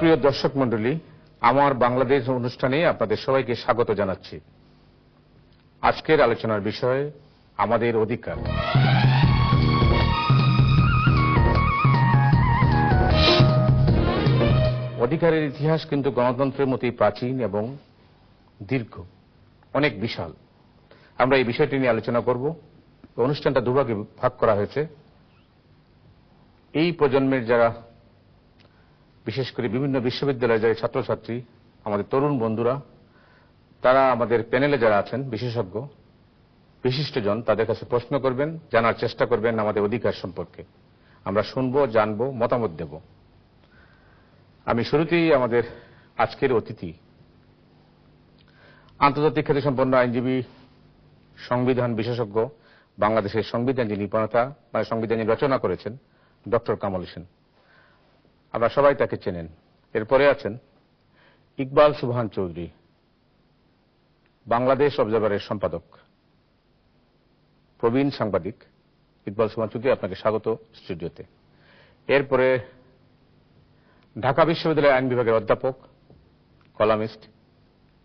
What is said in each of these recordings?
সুপ্রিয় দর্শক মণ্ডলী, আমার বাংলাদেশ অনুষ্ঠানে আপনাদের সবাইকে স্বাগত জানাচ্ছি। আজকের আলোচনার বিষয় আমাদের অধিকার। অধিকারের ইতিহাস কিন্তু গণতন্ত্রের মতোই প্রাচীন এবং দীর্ঘ, অনেক বিশাল। আমরা এই বিষয়টি নিয়ে আলোচনা করব। অনুষ্ঠানটা দুভাগে ভাগ করা হয়েছে। এই প্রজন্মের যারা, বিশেষ করে বিভিন্ন বিশ্ববিদ্যালয়ের যারা ছাত্রছাত্রী, আমাদের তরুণ বন্ধুরা, তারা আমাদের প্যানেলে যারা আছেন বিশেষজ্ঞ বিশিষ্টজন, তাদের কাছে প্রশ্ন করবেন, জানার চেষ্টা করবেন আমাদের অধিকার সম্পর্কে। আমরা শুনবো, জানবো, মতামত দেব। আমি শুরুতেই আমাদের আজকের অতিথি, আন্তর্জাতিক খ্যাতিসম্পন্ন আইনজীবী, সংবিধান বিশেষজ্ঞ, বাংলাদেশের সংবিধান যিনি প্রণেতা, মানে সংবিধান যিনি রচনা করেছেন, ডক্টর কামাল হোসেন। আমরা সবাই তাকে চেনেন। এরপরে আছেন ইকবাল সুবহান চৌধুরী, বাংলাদেশ অবজারভারের সম্পাদক, প্রবীণ সাংবাদিক। ইকবাল সুবহান চৌধুরী, আপনাকে স্বাগত স্টুডিওতে। এরপরে ঢাকা বিশ্ববিদ্যালয়ের আইন বিভাগের অধ্যাপক, কলামিস্ট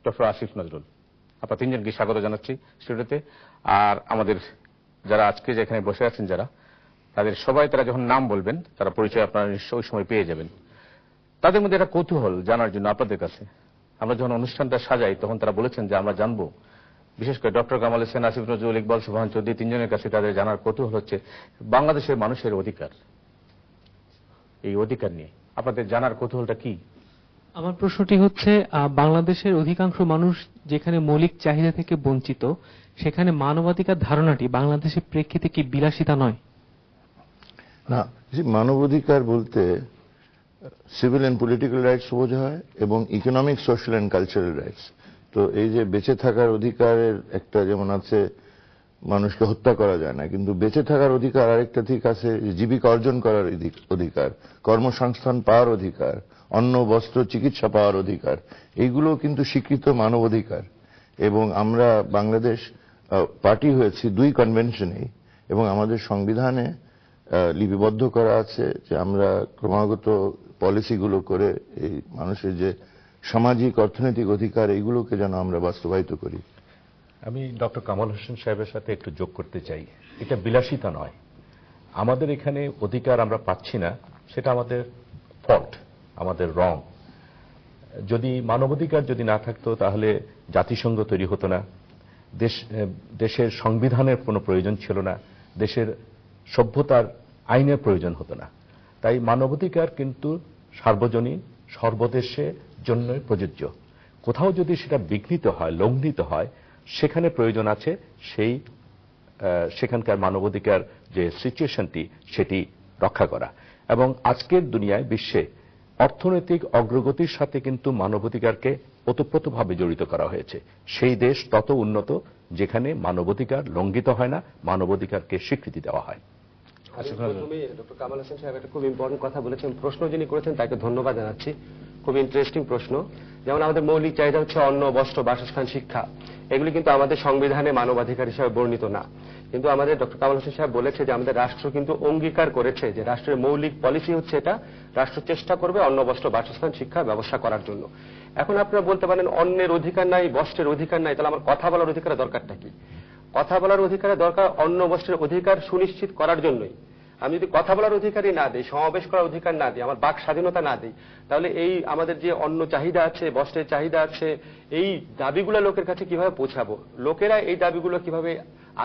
ডক্টর আসিফ নজরুল। আপনার তিনজনকে স্বাগত জানাচ্ছি স্টুডিওতে। আর আমাদের যারা আজকে যেখানে বসে আছেন যারা, তাদের সবাই, তারা যখন নাম বলবেন, তারা পরিচয় আপনারা নিশ্চয়ই ওই সময় পেয়ে যাবেন। তাদের মধ্যে একটা কৌতূহল জানার জন্য আপনাদের কাছে, আমরা যখন অনুষ্ঠানটা সাজাই তখন তারা বলেছেন যে আমরা জানবো, বিশেষ করে ডক্টর কামাল হোসেন, আসিফ নজরুল, ইকবাল সুবহান চৌধুরী তিনজনের কাছে তাদের জানার কৌতূহল হচ্ছে বাংলাদেশের মানুষের অধিকার। এই অধিকার নিয়ে আপনাদের জানার কৌতূহলটা কি? আমার প্রশ্নটি হচ্ছে, বাংলাদেশের অধিকাংশ মানুষ যেখানে মৌলিক চাহিদা থেকে বঞ্চিত, সেখানে মানবাধিকার ধারণাটি বাংলাদেশের প্রেক্ষিতে কি বিলাসিতা নয়? না, মানবাধিকার বলতে সিভিল এন্ড পলিটিক্যাল রাইটস বোঝা হয় এবং economic, social and cultural rights. তো এই যে বেঁচে থাকার অধিকারের একটা যেমন আছে, মানুষকে হত্যা করা যায় না, কিন্তু বেঁচে থাকার অধিকার আরেকটা ঠিক আছে, জীবিকা অর্জন করার অধিকার, কর্মসংস্থান পাওয়ার অধিকার, অন্ন, বস্ত্র, চিকিৎসা পাওয়ার অধিকার, এইগুলো কিন্তু স্বীকৃত মানবাধিকার। এবং আমরা বাংলাদেশ পার্টি হয়েছি দুই কনভেনশনেই, এবং আমাদের সংবিধানে লিপিবদ্ধ করা আছে যে আমরা ক্রমাগত পলিসিগুলো করে এই মানুষের যে সামাজিক অর্থনৈতিক অধিকার, এইগুলোকে যেন আমরা বাস্তবায়িত করি। আমি ডক্টর কামাল হোসেন সাহেবের সাথে একটু যোগ করতে চাই। এটা বিলাসিতা নয়। আমাদের এখানে অধিকার আমরা পাচ্ছি না, সেটা আমাদের ফল্ট, আমাদের রং। যদি মানবাধিকার যদি না থাকতো তাহলে জাতিসংঘ তৈরি হতো না, দেশের সংবিধানের কোনো প্রয়োজন ছিল না, দেশের সভ্যতার আইনের প্রয়োজন হতো না। তাই মানবাধিকার কিন্তু সার্বজনীন, সর্বদেশে জন্যই প্রযোজ্য। কোথাও যদি সেটা বিঘ্নিত হয়, লঙ্ঘিত হয়, সেখানে প্রয়োজন আছে সেখানকার মানবাধিকার যে সিচুয়েশনটি, সেটি রক্ষা করা। এবং আজকের দুনিয়ায়, বিশ্বে অর্থনৈতিক অগ্রগতির সাথে কিন্তু মানবাধিকারকে ওতপ্রোতভাবে জড়িত করা হয়েছে। সেই দেশ তত উন্নত যেখানে মানবাধিকার লঙ্ঘিত হয় না, মানবাধিকারকে স্বীকৃতি দেওয়া হয়। ডক্টর কামাল হোসেন সাহেব একটা খুব ইম্পর্টেন্ট কথা বলেছেন। প্রশ্ন যিনি করেছেন তাকে ধন্যবাদ জানাচ্ছি। খুব ইন্টারেস্টিং প্রশ্ন। যেমন আমাদের মৌলিক চাহিদা হচ্ছে অন্ন, বস্ত্র, বাসস্থান, শিক্ষা। এগুলি কিন্তু আমাদের সংবিধানে মানবাধিকার হিসেবে বর্ণিত না। কিন্তু আমাদের ডক্টর কামাল হোসেন সাহেব বলেছে যে আমাদের রাষ্ট্র কিন্তু অঙ্গীকার করেছে যে রাষ্ট্রের মৌলিক পলিসি হচ্ছে এটা, রাষ্ট্র চেষ্টা করবে অন্ন, বস্ত্র, বাসস্থান, শিক্ষা ব্যবস্থা করার জন্য। এখন আপনারা বলতে পারেন অন্নের অধিকার নাই, বস্ত্রের অধিকার নাই, তাহলে আমার কথা বলার অধিকারের দরকারটা কি? কথা বলার অধিকারের দরকার অন্ন, বস্ত্রের অধিকার সুনিশ্চিত করার জন্যই। আমি যদি কথা বলার অধিকারই না দিই, সমাবেশ করার অধিকার না দিই, আমার বাক স্বাধীনতা না দিই, তাহলে এই আমাদের যে অন্ন চাহিদা আছে, বস্ত্রের চাহিদা আছে, এই দাবিগুলো লোকের কাছে কিভাবে পৌঁছাবো? লোকেরা এই দাবিগুলো কিভাবে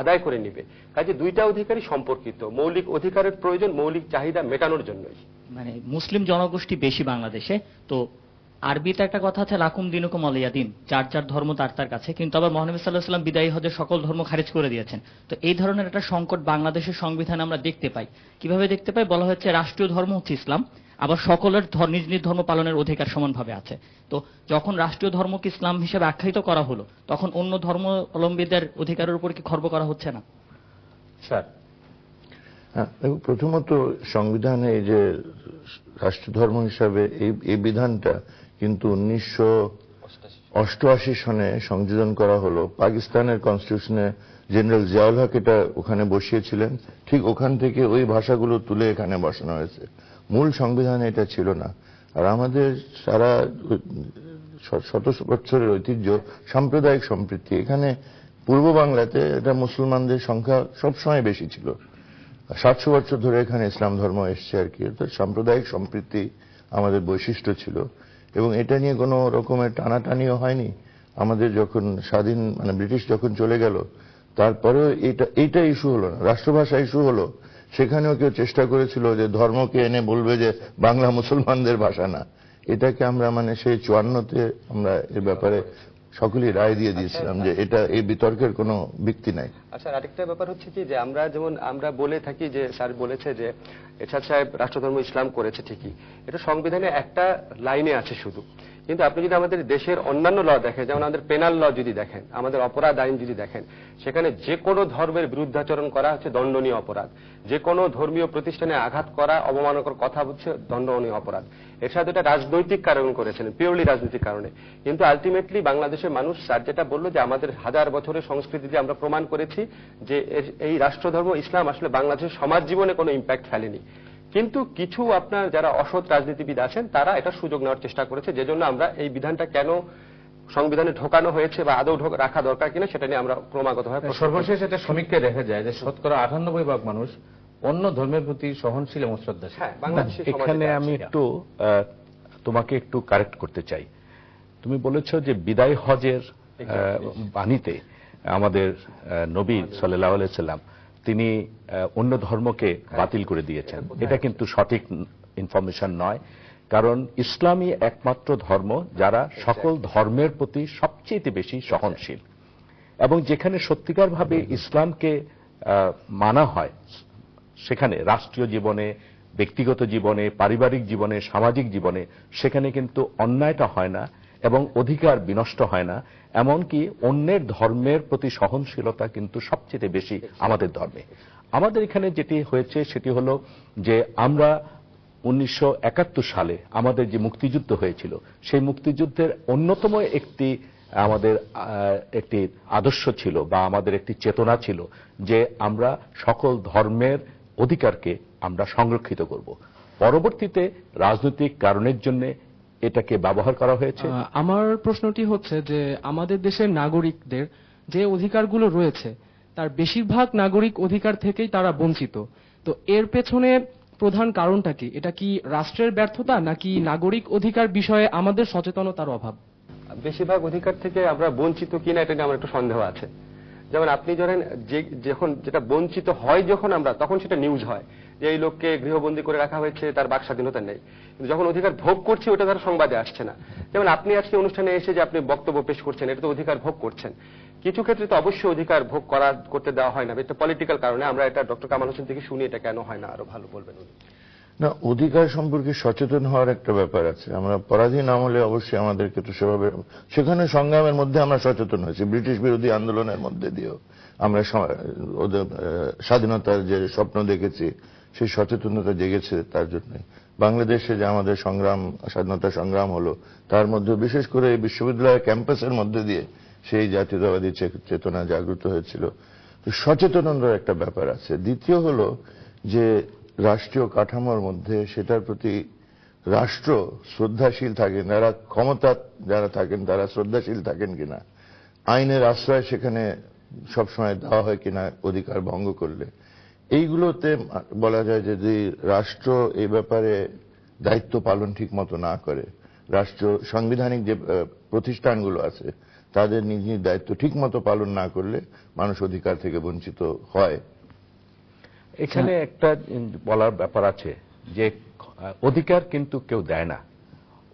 আদায় করে নিবে? কাজে দুইটা অধিকারই সম্পর্কিত। মৌলিক অধিকারের প্রয়োজন মৌলিক চাহিদা মেটানোর জন্যই। মানে মুসলিম জনগোষ্ঠী বেশি বাংলাদেশে, তো আরবিতে একটা কথা আছে, লাকুম দিনুকুম ওয়ালিয়া দিন, যার যার ধর্ম তার তার কাছে। কিন্তু আবার মহানবী সাল্লাল্লাহু আলাইহি ওয়াসাল্লাম বিদায়ী হজে সকল ধর্ম খারিজ করে দিয়েছেন। তো এই ধরনের একটা সংকট বাংলাদেশের সংবিধানে আমরা দেখতে পাই। কিভাবে দেখতে পাই? বলা হচ্ছে রাষ্ট্রীয় ধর্ম হচ্ছে ইসলাম, আবার সকলের নিজ নিজ ধর্ম পালনের অধিকার সমানভাবে আছে। তো যখন রাষ্ট্রীয় ধর্মকে ইসলাম হিসেবে আখ্যায়িত করা হলো, তখন অন্য ধর্মাবলম্বীদের অধিকারের উপর কি খর্ব করা হচ্ছে না? স্যার, প্রথমত সংবিধানে এই যে রাষ্ট্রধর্ম হিসাবে এই বিধানটা কিন্তু 1988 সনে সংযোজন করা হলো। পাকিস্তানের কনস্টিটিউশনে জেনারেল জিয়াউল হক এটা ওখানে বসিয়েছিলেন, ঠিক ওখান থেকে ওই ভাষাগুলো তুলে এখানে বসানো হয়েছে। মূল সংবিধানে এটা ছিল না। আর আমাদের সারা শত বছরের ঐতিহ্য সাম্প্রদায়িক সম্প্রীতি। এখানে পূর্ব বাংলাতে এটা মুসলমানদের সংখ্যা সবসময় বেশি ছিল, 700 বছর ধরে এখানে ইসলাম ধর্ম এসছে আর কি। তো সাম্প্রদায়িক সম্প্রীতি আমাদের বৈশিষ্ট্য ছিল, এবং এটা নিয়ে কোনো রকমের টানাটানিও হয়নি। আমাদের যখন স্বাধীন মানে ব্রিটিশ যখন চলে গেল, তারপরেও এইটা ইস্যু হলো না, রাষ্ট্রভাষা ইস্যু হলো। সেখানেও কেউ চেষ্টা করেছিল যে ধর্মকে এনে বলবে যে বাংলা মুসলমানদের ভাষা না। এটাকে আমরা মানে সেই 54তে আমরা এর ব্যাপারে সকলেই রায় দিয়ে দিয়েছিলাম যে এটা এই বিতর্কের কোনো ভিত্তি নাই। আচ্ছা, আরেকটা ব্যাপার হচ্ছে কি যে আমরা বলে থাকি যে স্যার বলেছে যে এরশাদ সাহেব রাষ্ট্রধর্ম ইসলাম করেছে, ঠিকই, এটা সংবিধানে একটা লাইনে আছে শুধু। কিন্তু আপনি যদি আমাদের দেশের অন্যান্য ল দেখেন, যেমন আমাদের পেনাল ল যদি দেখেন, আমাদের অপরাধ আইন যদি দেখেন, সেখানে যে কোনো ধর্মের বিরুদ্ধাচরণ করা হচ্ছে দণ্ডনীয় অপরাধ, যে কোনো ধর্মীয় প্রতিষ্ঠানে আঘাত করা, অবমাননাকর কথা হচ্ছে দণ্ডনীয় অপরাধ। এর সাথে এটা রাজনৈতিক কারণ করেছেন, পিওরলি রাজনৈতিক কারণে। কিন্তু আলটিমেটলি বাংলাদেশের মানুষ স্যার যেটা বললো যে আমাদের হাজার বছরের সংস্কৃতি দিয়ে আমরা প্রমাণ করেছি যে এই রাষ্ট্রধর্ম ইসলাম আসলে বাংলাদেশের সমাজ জীবনে কোনো ইম্প্যাক্ট ফেলেনি। কিন্তু কিছু আপনার যারা অসৎ রাজনীতিবিদ আছেন তারা এটা সুযোগ নেওয়ার চেষ্টা করেছে, যে জন্য আমরা এই বিধানটা কেন সংবিধানে ঢোকানো হয়েছে বা আদৌ রাখা দরকার কিনা সেটা নিয়ে আমরা ক্রমাগতভাবে সর্বশেষ একটা সমীক্ষায় দেখা যায় যে 98% মানুষ অন্য ধর্মের প্রতি সহনশীল এবং শ্রদ্ধাশীল। হ্যাঁ, বাংলাদেশের সমাজে এখানে এটা আমি আছে। একটু তোমাকে একটু কারেক্ট করতে চাই। তুমি বলেছো যে বিদায় হজের বাণীতে আমাদের নবী সাল্লাল্লাহু আলাইহি সাল্লাম তিনি অন্য ধর্মকে বাতিল করে দিয়েছেন। এটা কিন্তু সঠিক ইনফরমেশন নয়, কারণ ইসলামই একমাত্র ধর্ম যারা সকল ধর্মের প্রতি সবচেয়ে বেশি সহনশীল, এবং যেখানে সত্যিকারভাবে ইসলামকে মানা হয় সেখানে রাষ্ট্রীয় জীবনে, ব্যক্তিগত জীবনে, পারিবারিক জীবনে, সামাজিক জীবনে সেখানে কিন্তু অন্যায়টা হয় না এবং অধিকার বিনষ্ট হয় না। এমনকি অন্যের ধর্মের প্রতি সহনশীলতা কিন্তু সবচেয়ে বেশি আমাদের ধর্মে। আমাদের এখানে যেটি হয়েছে সেটি হলো যে আমরা 1971 সালে আমাদের যে মুক্তিযুদ্ধ হয়েছিল, সেই মুক্তিযুদ্ধের অন্যতম আমাদের একটি আদর্শ ছিল বা আমাদের একটি চেতনা ছিল যে আমরা সকল ধর্মের অধিকারকে আমরা সংরক্ষিত করব। পরবর্তীতে রাজনৈতিক কারণের জন্য এটাকে ব্যবহার করা হয়েছে। আমার প্রশ্নটি হচ্ছে যে আমাদের দেশের নাগরিকদের যে অধিকারগুলো রয়েছে তার বেশিরভাগ নাগরিক অধিকার থেকেই তারা বঞ্চিত। তো এর পেছনে প্রধান কারণটা কি? এটা কি রাষ্ট্রের ব্যর্থতা নাকি নাগরিক অধিকার বিষয়ে আমাদের সচেতনতার অভাব? বেশিরভাগ অধিকার থেকে আমরা বঞ্চিত কিনা এটা নিয়ে আমার একটু সন্দেহ আছে। যেমন আপনি ধরেন যখন যেটা বঞ্চিত হয় যখন আমরা, তখন সেটা নিউজ হয় যে এই লোককে গৃহবন্দী করে রাখা হয়েছে, তার বাক স্বাধীনতা নেই। কিন্তু যখন অধিকার ভোগ করছি ওটা তার সংবাদে আসছে না। যেমন আপনি আজকে অনুষ্ঠানে এসে যে আপনি বক্তব্য পেশ করছেন, এটা তো অধিকার ভোগ করছেন। কিছু ক্ষেত্রে তো অবশ্যই অধিকার ভোগ করতে দেওয়া হয় না, এটা পলিটিক্যাল কারণে। আমরা এটা ডক্টর কামাল হোসেন থেকে শুনি এটা কেন হয় না, আরো ভালো বলবেন উনি। না, অধিকার সম্পর্কে সচেতন হওয়ার একটা ব্যাপার আছে। আমরা পরাধীন আমলে অবশ্যই আমাদেরকে তো সেভাবে, সেখানে সংগ্রামের মধ্যে আমরা সচেতন হয়েছি, ব্রিটিশ বিরোধী আন্দোলনের মধ্যে দিয়েও আমরা ওদের স্বাধীনতার যে স্বপ্ন দেখেছি সেই সচেতনতা জেগেছে। তার জন্য বাংলাদেশে যে আমাদের সংগ্রাম, স্বাধীনতা সংগ্রাম হলো, তার মধ্যে বিশেষ করে এই বিশ্ববিদ্যালয়ের ক্যাম্পাসের মধ্যে দিয়ে সেই জাতীয়তাবাদী চেতনা জাগ্রত হয়েছিল। তো সচেতনতার একটা ব্যাপার আছে। দ্বিতীয় হলো যে রাষ্ট্রীয় কাঠামোর মধ্যে সেটার প্রতি রাষ্ট্র শ্রদ্ধাশীল থাকেন, যারা থাকেন তারা শ্রদ্ধাশীল থাকেন কিনা, আইনের আশ্রয় সেখানে সবসময় দেওয়া হয় কিনা অধিকার ভঙ্গ করলে। এইগুলোতে বলা যায় যে যদি রাষ্ট্র এই ব্যাপারে দায়িত্ব পালন ঠিক মতো না করে, রাষ্ট্র সাংবিধানিক যে প্রতিষ্ঠানগুলো আছে তাদের নিজ নিজ দায়িত্ব ঠিক মতো পালন না করলে মানুষ অধিকার থেকে বঞ্চিত হয়। এখানে একটা বলার ব্যাপার আছে যে অধিকার কিন্তু কেউ দেয় না,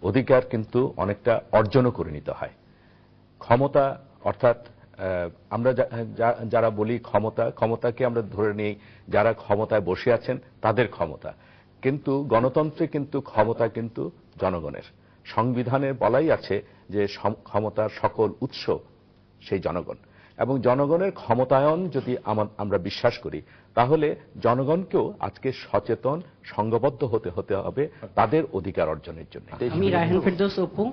অধিকার কিন্তু অনেকটা অর্জনও করে নিতে হয়। ক্ষমতা অর্থাৎ আমরা যারা বলি ক্ষমতাকে আমরা ধরে নিই যারা ক্ষমতায় বসে আছেন তাদের ক্ষমতা, কিন্তু গণতন্ত্রে কিন্তু ক্ষমতা কিন্তু জনগণের। সংবিধানে বলাই আছে যে ক্ষমতার সকল উৎস সেই জনগণ, এবং জনগণের ক্ষমতায়ন যদি আমরা বিশ্বাস করি তাহলে জনগণকেও আজকে সচেতন, সংঘবদ্ধ হতে হবে তাদের অধিকার অর্জনের জন্য। আমি রায়হান ফেরদৌস অপু।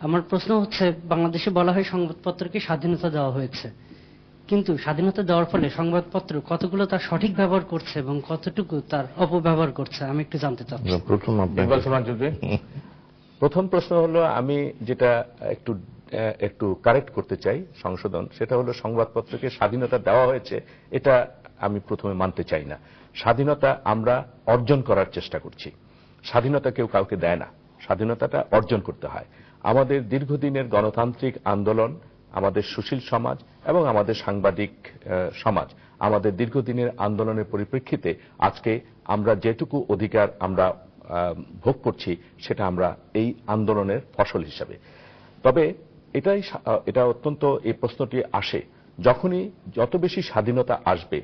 আমার প্রশ্ন হচ্ছে, বাংলাদেশে বলা হয় সংবাদপত্রকে স্বাধীনতা দেওয়া হয়েছে, কিন্তু স্বাধীনতা দেওয়ার ফলে সংবাদপত্র কতগুলো তার সঠিক ব্যবহার করছে এবং কতটুকু তার অপব্যবহার করছে আমি একটু জানতে চাচ্ছি। প্রথম প্রথম প্রশ্ন হলো, আমি যেটা একটু কারেক্ট করতে চাই, সংশোধন, সেটা হলো সংবাদপত্রকে স্বাধীনতা দেওয়া হয়েছে, এটা আমি প্রথমে মানতে চাই না। স্বাধীনতা আমরা অর্জন করার চেষ্টা করছি, স্বাধীনতা কেউ কাউকে দেয় না, স্বাধীনতাটা অর্জন করতে হয়। আমাদের দীর্ঘদিনের গণতান্ত্রিক আন্দোলন, আমাদের সুশীল সমাজ এবং আমাদের সাংবাদিক সমাজ, আমাদের দীর্ঘদিনের আন্দোলনের পরিপ্রেক্ষিতে আজকে আমরা যেটুকু অধিকার আমরা ভোগ করছি সেটা আমরা এই আন্দোলনের ফসল হিসাবে। তবে এটা অত্যন্ত, এই প্রশ্নটি আসে যখনই যত বেশি স্বাধীনতা আসবে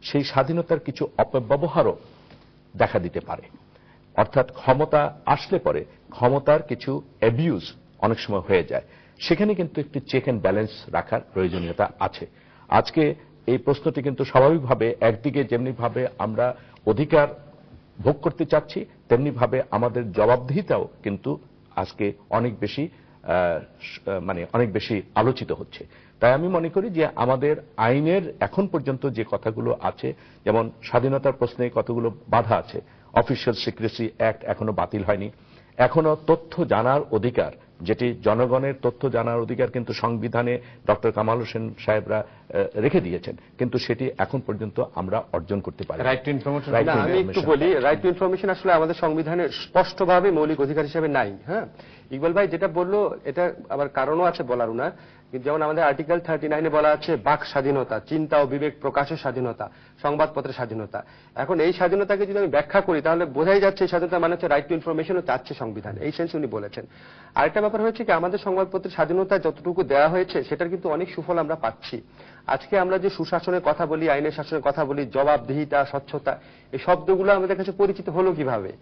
সেই স্বাধীনতার কিছু অপব্যবহারও দেখা দিতে পারে। অর্থাৎ ক্ষমতা আসলে পরে ক্ষমতার কিছু অ্যাবিউজ অনেক সময় হয়ে যায়, সেখানে কিন্তু একটি চেক অ্যান্ড ব্যালেন্স রাখার প্রয়োজনীয়তা আছে। আজকে এই প্রশ্নটি কিন্তু স্বাভাবিকভাবে একদিকে যেমনি ভাবে আমরা অধিকার ভোগ করতে চাচ্ছি, তেমনি ভাবে আমাদের জবাবদিহিতাও কিন্তু আজকে অনেক বেশি আলোচিত হচ্ছে। তাই আমি মনে করি যে আমাদের আইনের এখন পর্যন্ত যে কথাগুলো আছে, যেমন স্বাধীনতার প্রশ্নে কতগুলো বাধা আছে, অফিসিয়াল সিক্রেসি অ্যাক্ট এখনো বাতিল হয়নি, এখনো তথ্য জানার অধিকার, যেটি জনগণের তথ্য জানার অধিকার কিন্তু সংবিধানে ডক্টর কামাল হোসেন সাহেবরা রেখে দিয়েছেন, কিন্তু সেটি এখন পর্যন্ত আমরা অর্জন করতে পারি। রাইট টু ইনফরমেশন, আমি একটু বলি, রাইট টু ইনফরমেশন আসলে আমাদের সংবিধানে স্পষ্টভাবে মৌলিক অধিকার হিসেবে নাই। হ্যাঁ, ইকবাল ভাই যেটা বললো এটা আবার কারণও আছে বলার উনার, যেমন আমাদের আর্টিকেল 39-এ বলা আছে বাক স্বাধীনতা, চিন্তা ও বিবেক প্রকাশের স্বাধীনতা, সংবাদপত্রের স্বাধীনতা। এখন এই স্বাধীনতাকে যদি আমি ব্যাখ্যা করি তাহলে বোঝাই যাচ্ছে এই স্বাধীনতা মানে হচ্ছে রাইট টু ইনফরমেশনও চাচ্ছে সংবিধান, এই সেন্সে উনি বলেছেন। আরেকটা ব্যাপার হচ্ছে কি, আমাদের সংবাদপত্রের স্বাধীনতা যতটুকু দেওয়া হয়েছে সেটার কিন্তু অনেক সুফল আমরা পাচ্ছি। আজকে আমরা যে সুশাসনের কথা বলি, আইনের শাসনের কথা বলি, জবাবদিহিতা, স্বচ্ছতা, এই শব্দগুলো আমাদের কাছে পরিচিত হলো কিভাবে?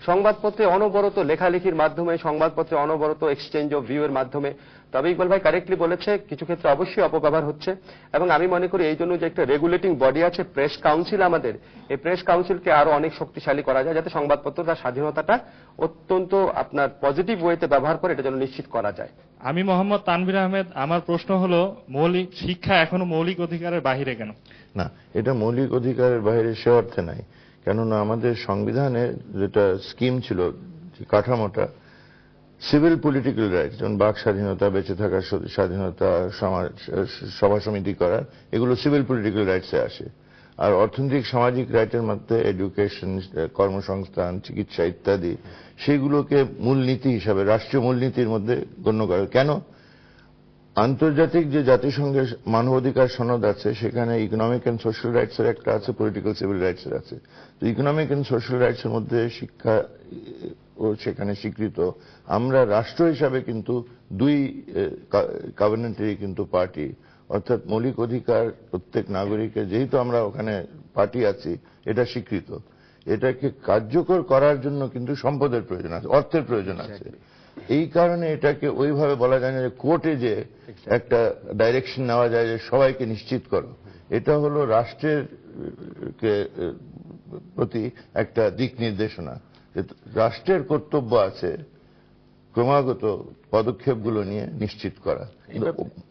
সংবাদপত্রে অনবরত লেখালেখির মাধ্যমে, সংবাদপত্রে অনবরত এক্সচেঞ্জ অফ ভিউ এর মাধ্যমে। তবে ইকবাল ভাই কারেক্টলি বলেছে কিছু ক্ষেত্রে অবশ্যই অপব্যবহার হচ্ছে, এবং আমি মনে করি এই জন্য যে একটা রেগুলেটিং বডি আছে প্রেস কাউন্সিল, আমাদের এই প্রেস কাউন্সিলকে আরো অনেক শক্তিশালী করা যায়, যাতে সংবাদপত্র তার স্বাধীনতাটা অত্যন্ত আপনার পজিটিভ ওয়েতে ব্যবহার করে এটা যেন নিশ্চিত করা যায়। আমি মোহাম্মদ তানভীর আহমেদ, আমার প্রশ্ন হলো মৌলিক শিক্ষা এখনো মৌলিক অধিকারের বাহিরে কেন? না, এটা মৌলিক অধিকারের বাইরে সে অর্থে নাই, কেননা আমাদের সংবিধানে যেটা স্কিম ছিল, যে কাঠামোটা, সিভিল পলিটিক্যাল রাইটস, যেমন বাক স্বাধীনতা, বেঁচে থাকার স্বাধীনতা, সভা সমিতি করার, এগুলো সিভিল পলিটিক্যাল রাইটসে আসে। আর অর্থনৈতিক সামাজিক রাইটের মধ্যে এডুকেশন, কর্মসংস্থান, চিকিৎসা ইত্যাদি, সেগুলোকে মূলনীতি হিসাবে রাষ্ট্রীয় মূলনীতির মধ্যে গণ্য করে। কেন? আন্তর্জাতিক যে জাতিসংঘের মানবাধিকার সনদ আছে সেখানে ইকোনমিক এন্ড সোশ্যাল রাইটস এর একটা আছে, পলিটিক্যাল সিভিল রাইটস এর আছে। তো ইকোনমিক এন্ড সোশ্যাল রাইটস এর মধ্যে শিক্ষা ও সেখানে স্বীকৃত। আমরা রাষ্ট্র হিসাবে কিন্তু দুই কভেনেন্টেরই কিন্তু পার্টি, অর্থাৎ মৌলিক অধিকার প্রত্যেক নাগরিকের, যেহেতু আমরা ওখানে পার্টি আছি, এটা স্বীকৃত। এটাকে কার্যকর করার জন্য কিন্তু সম্পদের প্রয়োজন আছে, অর্থের প্রয়োজন আছে। এই কারণে এটাকে ওইভাবে বলা যায় না যে কোর্টে যে একটা ডাইরেকশন নেওয়া যায় যে সবাইকে নিশ্চিত করো। এটা হলো রাষ্ট্রের প্রতি একটা দিক নির্দেশনা, রাষ্ট্রের কর্তব্য আছে ক্রমাগত পদক্ষেপগুলো নিয়ে নিশ্চিত করা,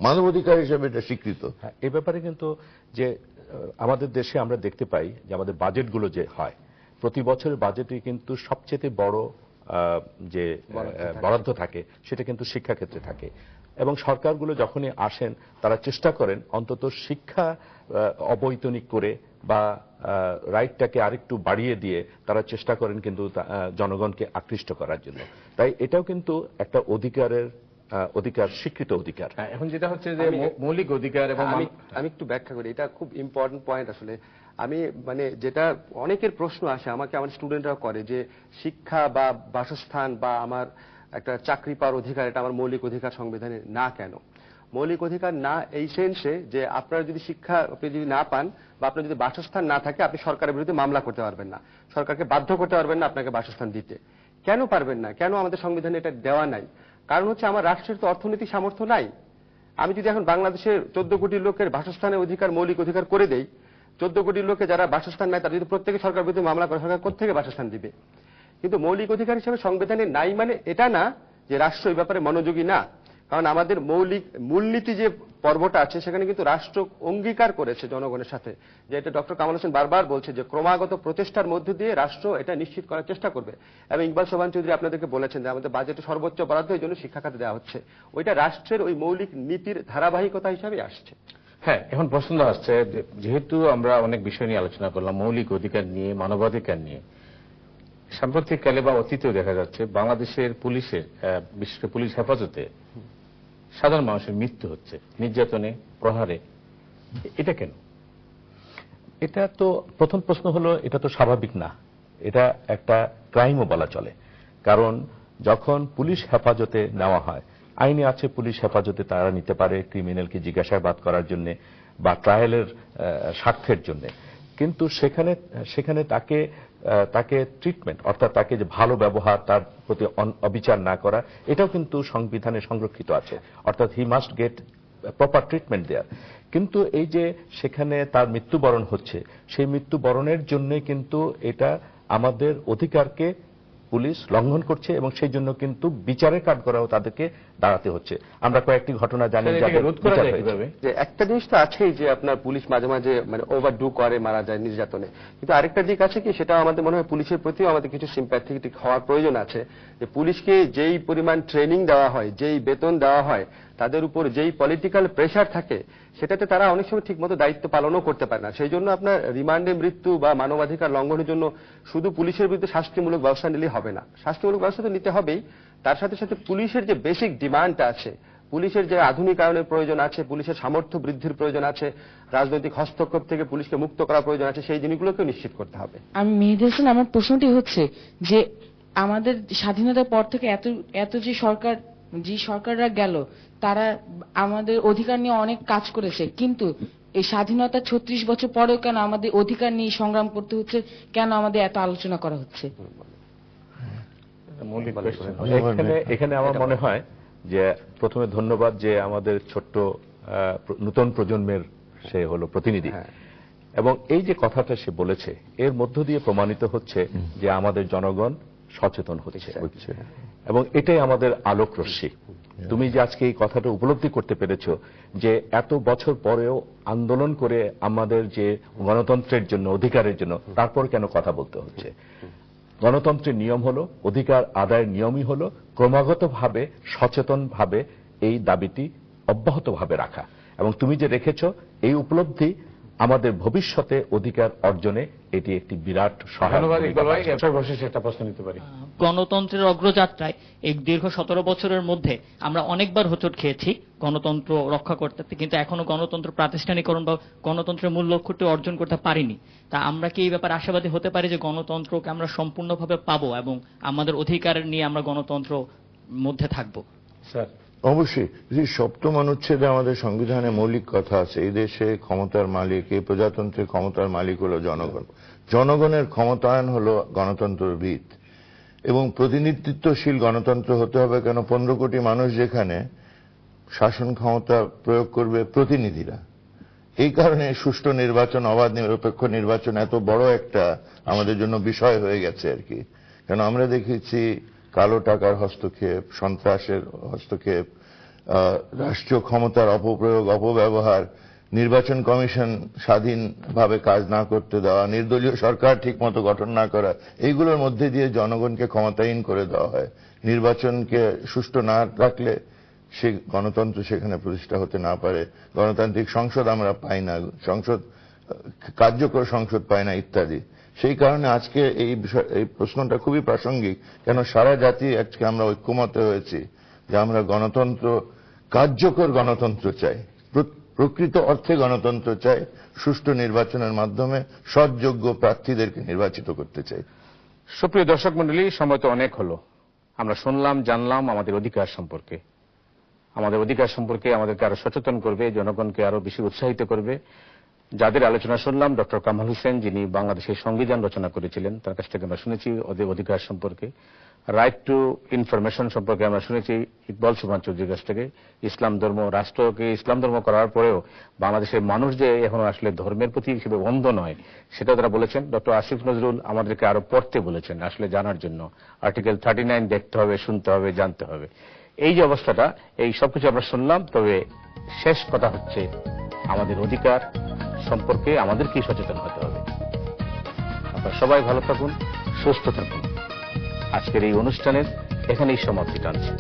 মানবাধিকার হিসেবে এটা স্বীকৃত। এই ব্যাপারে কিন্তু যে আমাদের দেশে আমরা দেখতে পাই যে আমাদের বাজেটগুলো যে হয়, প্রতি বছরের বাজেটে কিন্তু সবচেয়ে বড় যে বরাদ্দ থাকে সেটা কিন্তু শিক্ষাক্ষেত্রে থাকে, এবং সরকারগুলো যখনই আসেন তারা চেষ্টা করেন অন্তত শিক্ষা অবৈতনিক করে বা রাইটটাকে আরেকটু বাড়িয়ে দিয়ে তারা চেষ্টা করেন কিন্তু জনগণকে আকৃষ্ট করার জন্য। তাই এটাও কিন্তু একটা অধিকার, স্বীকৃত অধিকার। এখন যেটা হচ্ছে যে মৌলিক অধিকার, এবং আমি একটু ব্যাখ্যা করি, এটা খুব ইম্পর্টেন্ট পয়েন্ট। আসলে আমি যেটা অনেকের প্রশ্ন আসে, আমাকে আমার স্টুডেন্টরাও করে, যে শিক্ষা বা বাসস্থান বা আমার একটা চাকরি পাওয়ার অধিকার, এটা আমার মৌলিক অধিকার সংবিধানে না কেন? মৌলিক অধিকার না এই সেন্সে যে আপনারা যদি শিক্ষা আপনি যদি না পান বা আপনার যদি বাসস্থান না থাকে, আপনি সরকারের বিরুদ্ধে মামলা করতে পারবেন না, সরকারকে বাধ্য করতে পারবেন না আপনাকে বাসস্থান দিতে। কেন পারবেন না? কেন আমাদের সংবিধানে এটা দেওয়া নাই? কারণ হচ্ছে আমার রাষ্ট্রের তো অর্থনৈতিক সামর্থ্য নাই। আমি যদি এখন বাংলাদেশের 14 কোটি লোকের বাসস্থানের অধিকার মৌলিক অধিকার করে দেই, 14 কোটি লোকে যারা বাসস্থান নাই তারা যদি প্রত্যেকে সরকার বিরুদ্ধে মামলা করে, সরকার কোথেকে বাসস্থান দিবে? কিন্তু মৌলিক অধিকার হিসেবে সংবিধানে নাই মানে এটা না যে রাষ্ট্র এই ব্যাপারে মনোযোগী না। কারণ আমাদের মৌলিক মূলনীতি যে পর্বটা আছে সেখানে কিন্তু রাষ্ট্র অঙ্গীকার করেছে জনগণের সাথে, যে এটা ডক্টর কামাল হোসেন বারবার বলছে যে ক্রমাগত প্রচেষ্টার মধ্য দিয়ে রাষ্ট্র এটা নিশ্চিত করার চেষ্টা করবে। এবং ইকবাল সোবহান চৌধুরী আপনাদেরকে বলেছেন যে আমাদের বাজেটে সর্বোচ্চ বরাদ্দ এই জন্য শিক্ষা খাতে দেওয়া হচ্ছে, ওইটা রাষ্ট্রের ওই মৌলিক নীতির ধারাবাহিকতা হিসাবে আসছে। হ্যাঁ, এখন প্রশ্ন আসছে যেহেতু আমরা অনেক বিষয় নিয়ে আলোচনা করলাম, মৌলিক অধিকার নিয়ে, মানবাধিকার নিয়ে, সাম্প্রতিককালে বা অতীতেও দেখা যাচ্ছে বাংলাদেশের পুলিশের, বিশেষ করে পুলিশ হেফাজতে সাধারণ মানুষের মৃত্যু হচ্ছে নির্যাতনে, প্রহারে। এটা কেন? এটা তো প্রথম প্রশ্ন হলো, এটা তো স্বাভাবিক না, এটা একটা ক্রাইমও বলা চলে। কারণ যখন পুলিশ হেফাজতে নেওয়া হয়, আইনে আছে পুলিশ হেফাজতে তারা নিতে পারে ক্রিমিনালকে জিজ্ঞাসাবাদ করার জন্য বা ট্রায়ালের স্বার্থের জন্য, কিন্তু সেখানে তাকে ট্রিটমেন্ট, অর্থাৎ তাকে যে ভালো ব্যবহার, তার প্রতি অবিচার না করা, এটাও কিন্তু সংবিধানে সংরক্ষিত আছে, অর্থাৎ he must get proper treatment there. কিন্তু এই যে সেখানে তার মৃত্যুবরণ হচ্ছে, সেই মৃত্যুবরণের জন্য কিন্তু এটা আমাদের অধিকারকে পুলিশ লঙ্ঘন করছে এবং সেই জন্য কিন্তু বিচারের কাঠগড়াও তাদেরকে দাঁড়াতে হচ্ছে। আমরা কয়েকটি ঘটনা জানি রোধ করা যায় কিভাবে? যে একটা জিনিস তো আছেই যে আপনার পুলিশ মাঝে মাঝে মানে ওভারডু করে, মারা যায় নির্যাতনে, কিন্তু আরেকটা দিক আছে কি, সেটা আমাদের মনে হয় পুলিশের প্রতিও আমাদের কিছু সিম্প্যাথেটিক হওয়ার প্রয়োজন আছে। যে পুলিশকে যেই পরিমাণ ট্রেনিং দেওয়া হয়, যেই বেতন দেওয়া হয়, তাদের উপর যেই পলিটিক্যাল প্রেশার থাকে, সেটাতে তারা অনেক সময় ঠিক মতো দায়িত্ব পালনও করতে পারে না। সেই জন্য আপনার রিমান্ডে মৃত্যু বা মানবাধিকার লঙ্ঘনের জন্য শুধু পুলিশের বিরুদ্ধে শাস্তিমূলক ব্যবস্থা নিলেই হবে না, শাস্তিমূলক ব্যবস্থা তো নিতে হবেই, তার সাথে সাথে পুলিশের যে বেসিক ডিমান্ডটা আছে, পুলিশের যে আধুনিকায়নের প্রয়োজন আছে, পুলিশের সামর্থ্য বৃদ্ধির প্রয়োজন আছে, রাজনৈতিক হস্তক্ষেপ থেকে পুলিশকে মুক্ত করার প্রয়োজন আছে, সেই জিনিসগুলোকে নিশ্চিত করতে হবে। আমি মেহেদী হাসান, আমার প্রশ্নটি হচ্ছে যে আমাদের স্বাধীনতার পর থেকে এত যে সরকাররা গেল, তারা আমাদের অধিকার নিয়ে অনেক কাজ করেছে, কিন্তু এই স্বাধীনতা 36 বছর পরেও কেন আমাদের অধিকার নিয়ে সংগ্রাম করতে হচ্ছে, কেন আমাদের এত আলোচনা করা হচ্ছে? এখানে আমার মনে হয় যে প্রথমে ধন্যবাদ যে আমাদের ছোট্ট নতুন প্রজন্মের সে হলো প্রতিনিধি, এবং এই যে কথাটা সে বলেছে, এর মধ্য দিয়ে প্রমাণিত হচ্ছে যে আমাদের জনগণ সচেতন হচ্ছে, এবং এটাই আমাদের আলোক রশ্মি। তুমি যে আজকে এই কথাটা উপলব্ধি করতে পেরেছো যে এত বছর পরেও আন্দোলন করে আমাদের যে গণতন্ত্রের জন্য, অধিকারের জন্য, তারপর কেন কথা বলতে হচ্ছে। গণতন্ত্রের নিয়ম হলো, অধিকার আদায়ের নিয়মই হলো ক্রমাগতভাবে, সচেতনভাবে এই দাবিটি অব্যাহতভাবে রাখা, এবং তুমি যে রেখেছো এই উপলব্ধি আমাদের ভবিষ্যতে অধিকার অর্জনে এটি একটি বিরাট একটা প্রশ্ন নিতে পারি। গণতন্ত্রের অগ্রযাত্রায় এই দীর্ঘ 17 বছরের মধ্যে আমরা অনেকবার হোঁচট খেয়েছি গণতন্ত্র রক্ষা করতে, কিন্তু এখনো গণতন্ত্র প্রাতিষ্ঠানিকরণ বা গণতন্ত্রের মূল লক্ষ্যটি অর্জন করতে পারিনি। তা আমরা কি এই ব্যাপারে আশাবাদী হতে পারি যে গণতন্ত্রকে আমরা সম্পূর্ণভাবে পাবো এবং আমাদের অধিকার নিয়ে আমরা গণতন্ত্র মধ্যে থাকবো? স্যার, অবশ্যই। যে 7ম অনুচ্ছেদে আমাদের সংবিধানে মৌলিক কথা আছে, এই দেশে ক্ষমতার মালিক, এই প্রজাতন্ত্রের ক্ষমতার মালিক হলো জনগণ, জনগণের ক্ষমতায়ন হলো গণতন্ত্রের ভিত, এবং প্রতিনিধিত্বশীল গণতন্ত্র হতে হবে। কেন? 15 কোটি মানুষ যেখানে, শাসন ক্ষমতা প্রয়োগ করবে প্রতিনিধিরা। এই কারণে সুষ্ঠু নির্বাচন, অবাধ নিরপেক্ষ নির্বাচন এত বড় একটা আমাদের জন্য বিষয় হয়ে গেছে আর কি। কেন আমরা দেখেছি কালো টাকার হস্তক্ষেপ, সন্ত্রাসের হস্তক্ষেপ, রাষ্ট্রীয় ক্ষমতার অপপ্রয়োগ, অপব্যবহার, নির্বাচন কমিশন স্বাধীনভাবে কাজ না করতে দেওয়া, নির্দলীয় সরকার ঠিকমতো গঠন না করা, এইগুলোর মধ্যে দিয়ে জনগণকে ক্ষমতাহীন করে দেওয়া হয়। নির্বাচনকে সুষ্ঠু না রাখলে সে গণতন্ত্র সেখানে প্রতিষ্ঠা হতে না পারে, গণতান্ত্রিক সংসদ আমরা পাই না, কার্যকর সংসদ পাই না, ইত্যাদি। সেই কারণে আজকে এই প্রশ্নটা খুবই প্রাসঙ্গিক। কেন সারা জাতি আজকে আমরা ঐক্যমত হয়েছি যে আমরা গণতন্ত্র, কার্যকর গণতন্ত্র চাই, প্রকৃত অর্থে গণতন্ত্র চাই, সুষ্ঠু নির্বাচনের মাধ্যমে সৎযোগ্য প্রার্থীদেরকে নির্বাচিত করতে চাই। সুপ্রিয় দর্শক মণ্ডলী, সময় তো অনেক হলো, আমরা শুনলাম, জানলাম আমাদের অধিকার সম্পর্কে। আমাদের অধিকার সম্পর্কে আমাদেরকে আরো সচেতন করবে, জনগণকে আরো বেশি উৎসাহিত করবে। যাদের আলোচনা শুনলাম, ডক্টর কামাল হোসেন, যিনি বাংলাদেশের সংবিধান রচনা করেছিলেন, তার কাছ থেকে আমরা শুনেছি ওদের অধিকার সম্পর্কে। রাইট টু ইনফরমেশন সম্পর্কে আমরা শুনেছি ইকবাল সোবহান চৌধুরীর কাছ থেকে। ইসলাম ধর্ম, রাষ্ট্রকে ইসলাম ধর্ম করার পরেও বাংলাদেশের মানুষ যে এখনো আসলে ধর্মের প্রতি হিসেবে অন্ধ নয়, সেটা তারা বলেছেন। ডক্টর আসিফ নজরুল আমাদেরকে আরো পড়তে বলেছেন, আসলে জানার জন্য। আর্টিকেল 39 দেখতে হবে, শুনতে হবে, জানতে হবে। এই যে অবস্থাটা, এই সবকিছু আমরা শুনলাম, তবে শেষ কথা হচ্ছে আমাদের অধিকার সম্পর্কে আমাদেরকেই সচেতন হতে হবে। আপনারা সবাই ভালো থাকুন, সুস্থ থাকুন। আজকের এই অনুষ্ঠানের এখানেই সমাপ্তি টানছি।